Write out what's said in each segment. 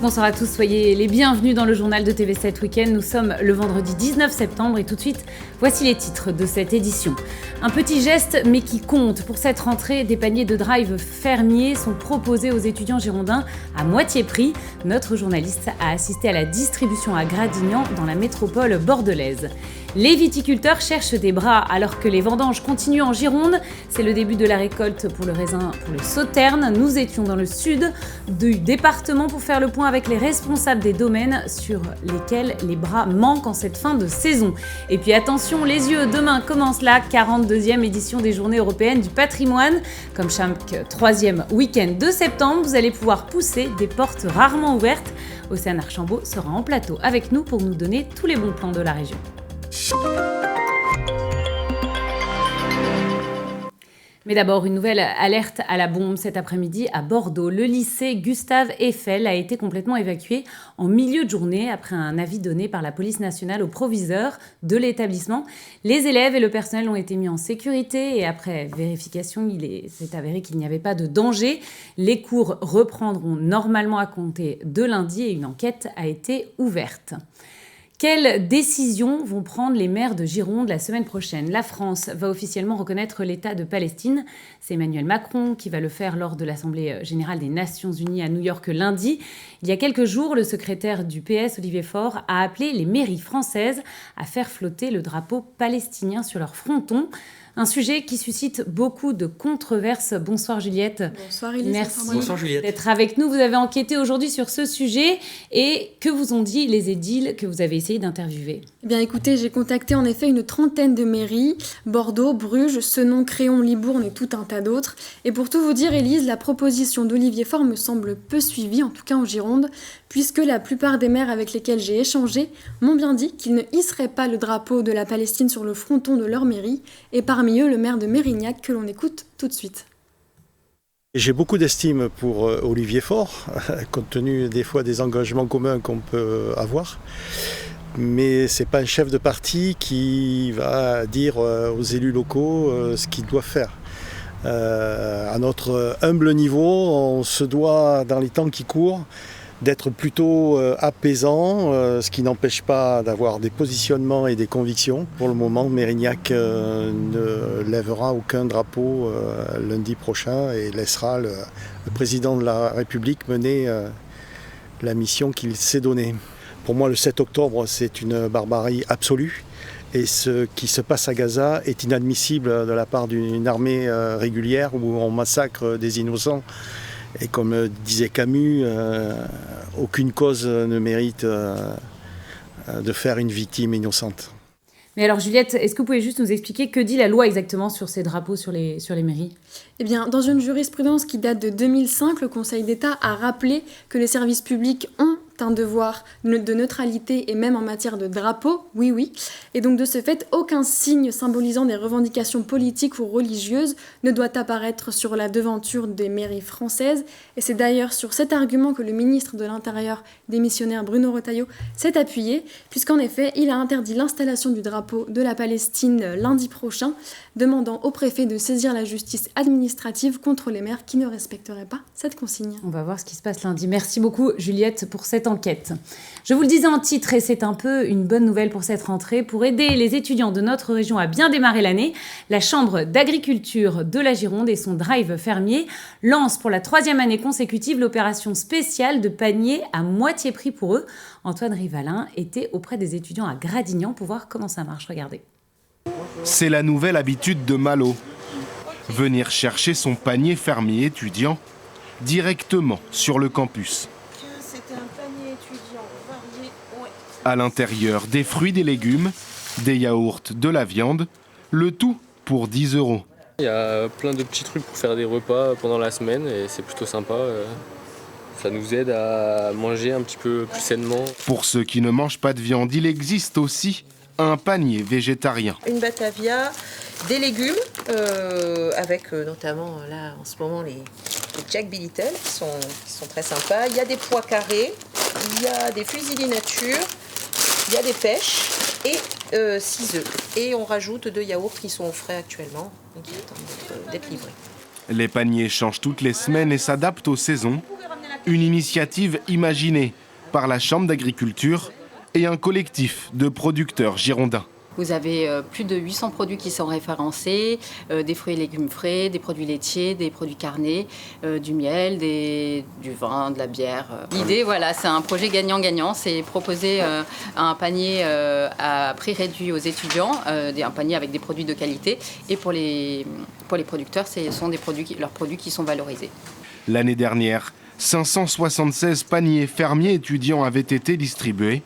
Bonsoir à tous, soyez les bienvenus dans le journal de TV7 Week-end. Nous sommes le vendredi 19 septembre et tout de suite, voici les titres de cette édition. Un petit geste mais qui compte. Pour cette rentrée, des paniers de drive fermiers sont proposés aux étudiants girondins à moitié prix. Notre journaliste a assisté à la distribution à Gradignan dans la métropole bordelaise. Les viticulteurs cherchent des bras alors que les vendanges continuent en Gironde. C'est le début de la récolte pour le raisin pour le Sauterne. Nous étions dans le sud du département pour faire le point avec les responsables des domaines sur lesquels les bras manquent en cette fin de saison. Et puis attention, les yeux, demain commence la 42e édition des Journées européennes du patrimoine. Comme chaque troisième week-end de septembre, vous allez pouvoir pousser des portes rarement ouvertes. Océane Archambault sera en plateau avec nous pour nous donner tous les bons plans de la région. Mais d'abord, une nouvelle alerte à la bombe cet après-midi à Bordeaux. Le lycée Gustave Eiffel a été complètement évacué en milieu de journée après un avis donné par la police nationale au proviseur de l'établissement. Les élèves et le personnel ont été mis en sécurité et après vérification, il s'est avéré qu'il n'y avait pas de danger. Les cours reprendront normalement à compter de lundi et une enquête a été ouverte. Quelles décisions vont prendre les maires de Gironde la semaine prochaine ? La France va officiellement reconnaître l'État de Palestine. C'est Emmanuel Macron qui va le faire lors de l'Assemblée générale des Nations Unies à New York lundi. Il y a quelques jours, le secrétaire du PS, Olivier Faure, a appelé les mairies françaises à faire flotter le drapeau palestinien sur leur fronton. Un sujet qui suscite beaucoup de controverses. Bonsoir Juliette. Bonsoir Élise. Merci Bonsoir Juliette. d'être avec nous. Vous avez enquêté aujourd'hui sur ce sujet et que vous ont dit les édiles que vous avez essayé d'interviewer ? Eh bien écoutez, j'ai contacté en effet une trentaine de mairies, Bordeaux, Bruges, Senon, Créon, Libourne et tout un tas d'autres. Et pour tout vous dire Élise, la proposition d'Olivier Faure me semble peu suivie, en tout cas en Gironde, puisque la plupart des maires avec lesquels j'ai échangé m'ont bien dit qu'ils ne hisseraient pas le drapeau de la Palestine sur le fronton de leur mairie, et parmi eux le maire de Mérignac que l'on écoute tout de suite. J'ai beaucoup d'estime pour Olivier Faure, compte tenu des fois des engagements communs qu'on peut avoir. Mais ce n'est pas un chef de parti qui va dire aux élus locaux ce qu'ils doivent faire. À notre humble niveau, on se doit, dans les temps qui courent, d'être plutôt apaisant, ce qui n'empêche pas d'avoir des positionnements et des convictions. Pour le moment, Mérignac ne lèvera aucun drapeau lundi prochain et laissera le président de la République mener la mission qu'il s'est donnée. Pour moi, le 7 octobre, c'est une barbarie absolue. Et ce qui se passe à Gaza est inadmissible de la part d'une armée régulière où on massacre des innocents. Et comme disait Camus, aucune cause ne mérite de faire une victime innocente. Mais alors Juliette, est-ce que vous pouvez juste nous expliquer que dit la loi exactement sur ces drapeaux sur les mairies ? Eh bien, dans une jurisprudence qui date de 2005, le Conseil d'État a rappelé que les services publics ont un devoir de neutralité et même en matière de drapeau, oui. Et donc de ce fait, aucun signe symbolisant des revendications politiques ou religieuses ne doit apparaître sur la devanture des mairies françaises. Et c'est d'ailleurs sur cet argument que le ministre de l'Intérieur démissionnaire Bruno Retailleau s'est appuyé, puisqu'en effet, il a interdit l'installation du drapeau de la Palestine lundi prochain, demandant au préfet de saisir la justice administrative contre les maires qui ne respecteraient pas cette consigne. On va voir ce qui se passe lundi. Merci beaucoup Juliette pour cette enquête. Je vous le disais en titre et c'est un peu une bonne nouvelle pour cette rentrée. Pour aider les étudiants de notre région à bien démarrer l'année, la Chambre d'agriculture de la Gironde et son drive fermier lancent pour la 3e année consécutive l'opération spéciale de panier à moitié prix pour eux. Antoine Rivalin était auprès des étudiants à Gradignan pour voir comment ça marche. Regardez. C'est la nouvelle habitude de Malo. Venir chercher son panier fermier étudiant directement sur le campus. C'était un panier étudiant varié. Ouais. À l'intérieur, des fruits, des légumes, des yaourts, de la viande, le tout pour 10 €. Il y a plein de petits trucs pour faire des repas pendant la semaine et c'est plutôt sympa. Ça nous aide à manger un petit peu plus sainement. Pour ceux qui ne mangent pas de viande, il existe aussi un panier végétarien. Une batavia, des légumes, avec notamment là en ce moment les Jack B. Little qui sont très sympas. Il y a des pois carrés, il y a des fusillis nature, il y a des pêches et 6 œufs. Et on rajoute 2 yaourts qui sont au frais actuellement et qui attendent d'être livrés. Les paniers changent toutes les semaines et s'adaptent aux saisons. Une initiative imaginée par la Chambre d'agriculture et un collectif de producteurs girondins. Vous avez plus de 800 produits qui sont référencés, des fruits et légumes frais, des produits laitiers, des produits carnés, du miel, du vin, de la bière. L'idée, voilà, c'est un projet gagnant-gagnant. C'est proposer un panier à prix réduit aux étudiants, un panier avec des produits de qualité. Et pour les producteurs, ce sont leurs produits qui sont valorisés. L'année dernière, 576 paniers fermiers étudiants avaient été distribués.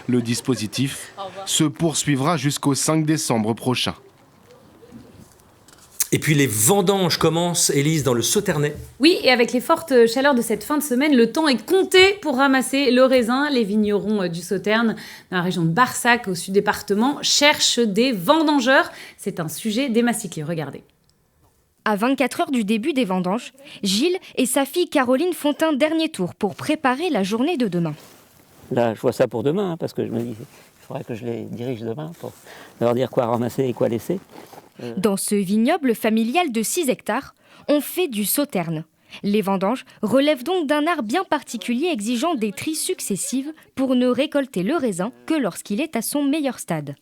Le dispositif se poursuivra jusqu'au 5 décembre prochain. Et puis les vendanges commencent, Élise, dans le Sauternais. Oui, et avec les fortes chaleurs de cette fin de semaine, le temps est compté pour ramasser le raisin. Les vignerons du Sauterne, dans la région de Barsac, au sud département, cherchent des vendangeurs. C'est un sujet d'Emma Siclé, regardez. À 24 heures du début des vendanges, Gilles et sa fille Caroline font un dernier tour pour préparer la journée de demain. Là, je vois ça pour demain, parce que je me dis il faudrait que je les dirige demain pour leur dire quoi ramasser et quoi laisser. Dans ce vignoble familial de 6 hectares, on fait du sauterne. Les vendanges relèvent donc d'un art bien particulier exigeant des tries successives pour ne récolter le raisin que lorsqu'il est à son meilleur stade.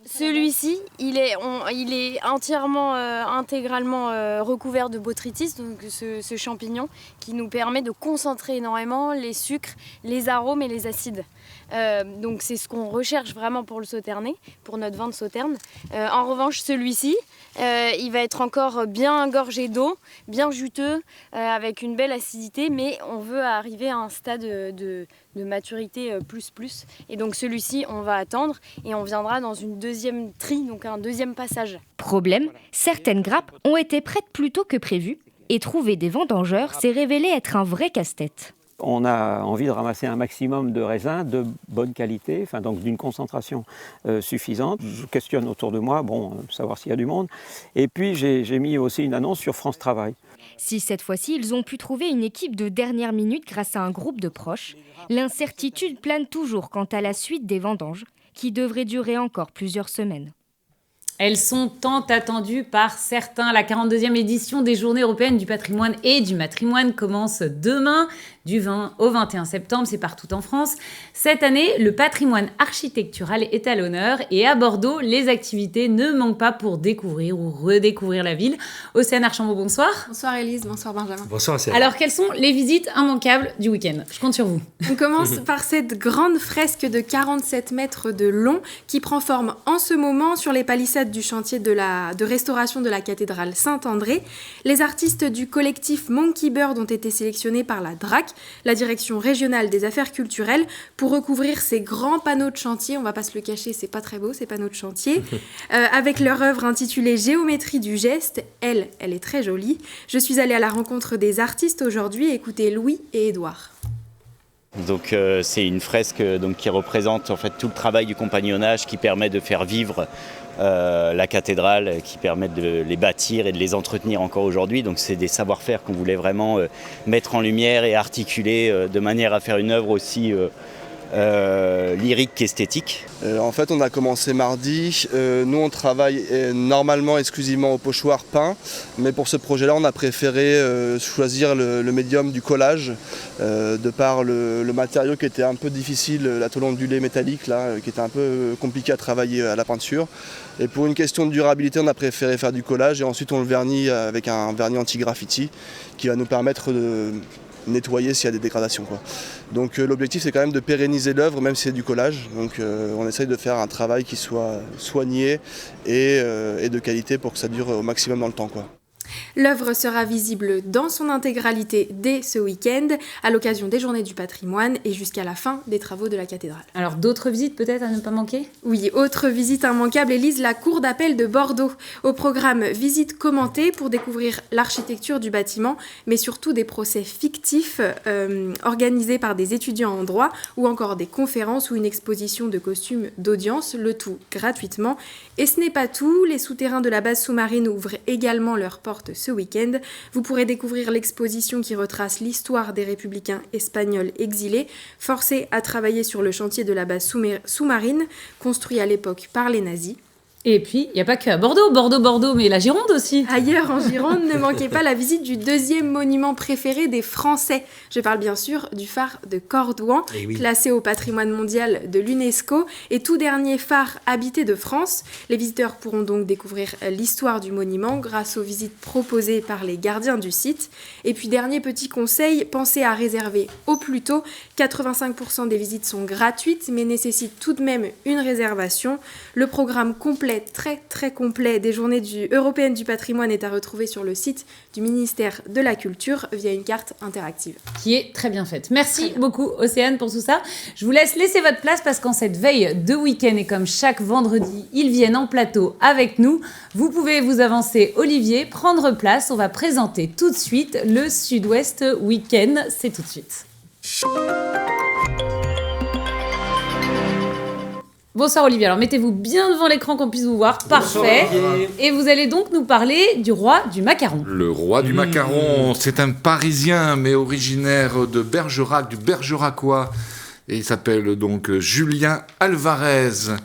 Celui-ci, il est entièrement, intégralement recouvert de botrytis, donc ce champignon qui nous permet de concentrer énormément les sucres, les arômes et les acides. Donc c'est ce qu'on recherche vraiment pour le Sauternais, pour notre vin de Sauterne. En revanche, celui-ci, il va être encore bien gorgé d'eau, bien juteux, avec une belle acidité, mais on veut arriver à un stade de maturité plus. Et donc celui-ci, on va attendre et on viendra dans une deuxième tri, donc un deuxième passage. Problème, certaines grappes ont été prêtes plus tôt que prévu et trouver des vendangeurs s'est révélé être un vrai casse-tête. On a envie de ramasser un maximum de raisins de bonne qualité, donc d'une concentration suffisante. Je questionne autour de moi, savoir s'il y a du monde. Et puis j'ai mis aussi une annonce sur France Travail. Si cette fois-ci, ils ont pu trouver une équipe de dernière minute grâce à un groupe de proches, l'incertitude plane toujours quant à la suite des vendanges, qui devraient durer encore plusieurs semaines. Elles sont tant attendues par certains. La 42e édition des Journées européennes du patrimoine et du matrimoine commence demain, du 20 au 21 septembre, c'est partout en France. Cette année, le patrimoine architectural est à l'honneur et à Bordeaux, les activités ne manquent pas pour découvrir ou redécouvrir la ville. Océane Archambault, bonsoir. Bonsoir Élise, bonsoir Benjamin. Bonsoir, Océane. Alors, quelles sont les visites immanquables du week-end ? Je compte sur vous. On commence par cette grande fresque de 47 mètres de long qui prend forme en ce moment sur les palissades du chantier de restauration de la cathédrale Saint-André. Les artistes du collectif Monkey Bird ont été sélectionnés par la DRAC, la Direction régionale des affaires culturelles, pour recouvrir ces grands panneaux de chantier. On va pas se le cacher, c'est pas très beau ces panneaux de chantier. Avec leur œuvre intitulée Géométrie du geste, elle est très jolie. Je suis allée à la rencontre des artistes aujourd'hui, écoutez Louis et Édouard. Donc c'est une fresque qui représente en fait tout le travail du compagnonnage qui permet de faire vivre la cathédrale, qui permet de les bâtir et de les entretenir encore aujourd'hui. Donc c'est des savoir-faire qu'on voulait vraiment mettre en lumière et articuler de manière à faire une œuvre aussi lyrique qu'esthétique. En fait, on a commencé mardi. Nous, on travaille normalement exclusivement au pochoir peint, mais pour ce projet-là, on a préféré choisir le médium du collage, de par le matériau qui était un peu difficile, la tôle ondulée métallique, là, qui était un peu compliqué à travailler à la peinture. Et pour une question de durabilité, on a préféré faire du collage et ensuite on le vernit avec un vernis anti-graffiti qui va nous permettre de nettoyer s'il y a des dégradations, quoi. Donc l'objectif c'est quand même de pérenniser l'œuvre même si c'est du collage. Donc on essaye de faire un travail qui soit soigné et de qualité pour que ça dure au maximum dans le temps, quoi. L'œuvre sera visible dans son intégralité dès ce week-end, à l'occasion des Journées du patrimoine et jusqu'à la fin des travaux de la cathédrale. Alors d'autres visites peut-être à ne pas manquer ? Oui, autre visite immanquable, Élise, la cour d'appel de Bordeaux. Au programme, visite commentée pour découvrir l'architecture du bâtiment, mais surtout des procès fictifs organisés par des étudiants en droit ou encore des conférences ou une exposition de costumes d'audience, le tout gratuitement. Et ce n'est pas tout, les souterrains de la base sous-marine ouvrent également leurs portes ce week-end. Vous pourrez découvrir l'exposition qui retrace l'histoire des républicains espagnols exilés, forcés à travailler sur le chantier de la base sous-marine, construit à l'époque par les nazis. Et puis, il n'y a pas que à Bordeaux, mais la Gironde aussi. Ailleurs en Gironde, ne manquez pas la visite du deuxième monument préféré des Français. Je parle bien sûr du phare de Cordouan, classé au patrimoine mondial de l'UNESCO et tout dernier phare habité de France. Les visiteurs pourront donc découvrir l'histoire du monument grâce aux visites proposées par les gardiens du site. Et puis, dernier petit conseil, pensez à réserver au plus tôt. 85% des visites sont gratuites, mais nécessitent tout de même une réservation. Le programme complet, très complet des journées européennes du patrimoine est à retrouver sur le site du ministère de la Culture via une carte interactive. Qui est très bien faite. Merci beaucoup Océane pour tout ça. Je vous laisse laisser votre place parce qu'en cette veille de week-end et comme chaque vendredi, ils viennent en plateau avec nous. Vous pouvez vous avancer, Olivier, prendre place. On va présenter tout de suite le Sud-Ouest Week-end. C'est tout de suite. Bonsoir Olivier, alors mettez-vous bien devant l'écran qu'on puisse vous voir, parfait. Et vous allez donc nous parler du roi du macaron. Le roi du macaron, c'est un Parisien mais originaire de Bergerac, du Bergeracois. Et il s'appelle donc Julien Alvarez.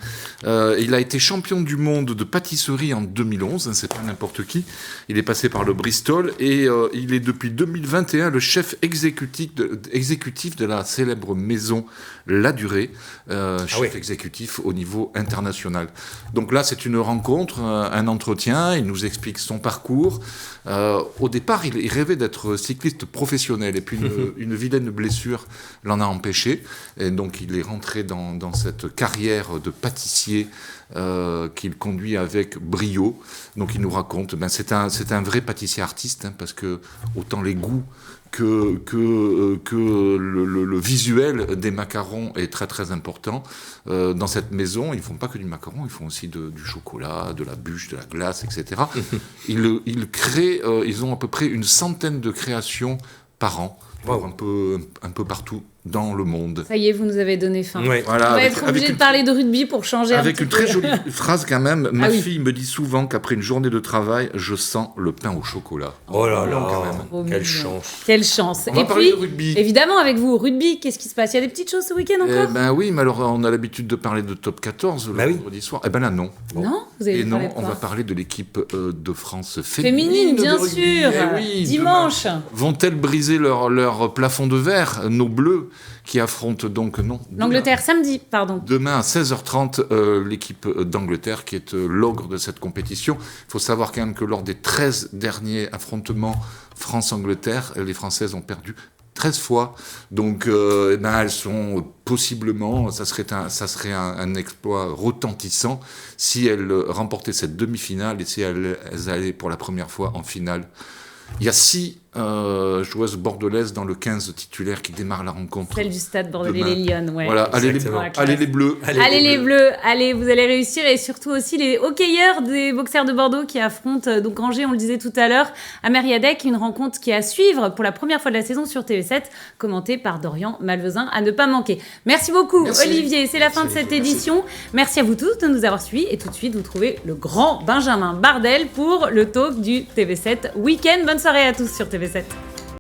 Il a été champion du monde de pâtisserie en 2011, c'est pas n'importe qui. Il est passé par le Bristol et il est depuis 2021 le chef exécutif de la célèbre maison La Durée, chef exécutif au niveau international. Donc là, c'est une rencontre, un entretien, il nous explique son parcours. Au départ, il rêvait d'être cycliste professionnel et puis une vilaine blessure l'en a empêché. Et donc, il est rentré dans cette carrière de pâtissier qu'il conduit avec brio. Donc, il nous raconte, c'est un vrai pâtissier artiste, parce que autant les goûts que le visuel des macarons est très très important. Dans cette maison, ils ne font pas que du macaron, ils font aussi du chocolat, de la bûche, de la glace, etc. Ils créent, ils ont à peu près 100 de créations par an, un peu partout dans le monde. Ça y est, vous nous avez donné faim. Ouais. Voilà, on va être obligé de parler de rugby pour changer un petit peu. Avec une très jolie phrase quand même, ma fille me dit souvent qu'après une journée de travail, je sens le pain au chocolat. Oh là là, quand même. Oh, quelle chance. Quelle chance. On va parler de rugby. Évidemment, avec vous, rugby, qu'est-ce qui se passe? Il y a des petites choses ce week-end encore? Oui, mais alors on a l'habitude de parler de top 14 le vendredi soir. Eh ben là, non. Non, vous allez parler de quoi? On va parler de l'équipe de France féminine, bien sûr. Dimanche. Vont-elles briser leur plafond de verre, nos bleus, qui affrontent donc l'Angleterre samedi, pardon. Demain à 16h30, l'équipe d'Angleterre qui est l'ogre de cette compétition. Il faut savoir quand même que lors des 13 derniers affrontements France-Angleterre, les Françaises ont perdu 13 fois. Donc elles sont possiblement, ça serait un exploit retentissant si elles remportaient cette demi-finale et si elles allaient pour la première fois en finale. Il y a 6 joueuses bordelaises dans le 15 titulaire qui démarre la rencontre. Celle du stade bordelais, les Lyonnes, ouais. Voilà, allez les bleus. Allez les bleus, allez, vous allez réussir. Et surtout aussi les hockeyeurs des boxers de Bordeaux qui affrontent donc Angers, on le disait tout à l'heure, à Mériadec, une rencontre qui est à suivre pour la première fois de la saison sur TV7, commentée par Dorian Malvezin, à ne pas manquer. Merci beaucoup Olivier, c'est la fin de cette édition. Merci à vous tous de nous avoir suivis et tout de suite vous trouvez le grand Benjamin Bardel pour le talk du TV7 Week-end. Bonne soirée à tous sur TV7.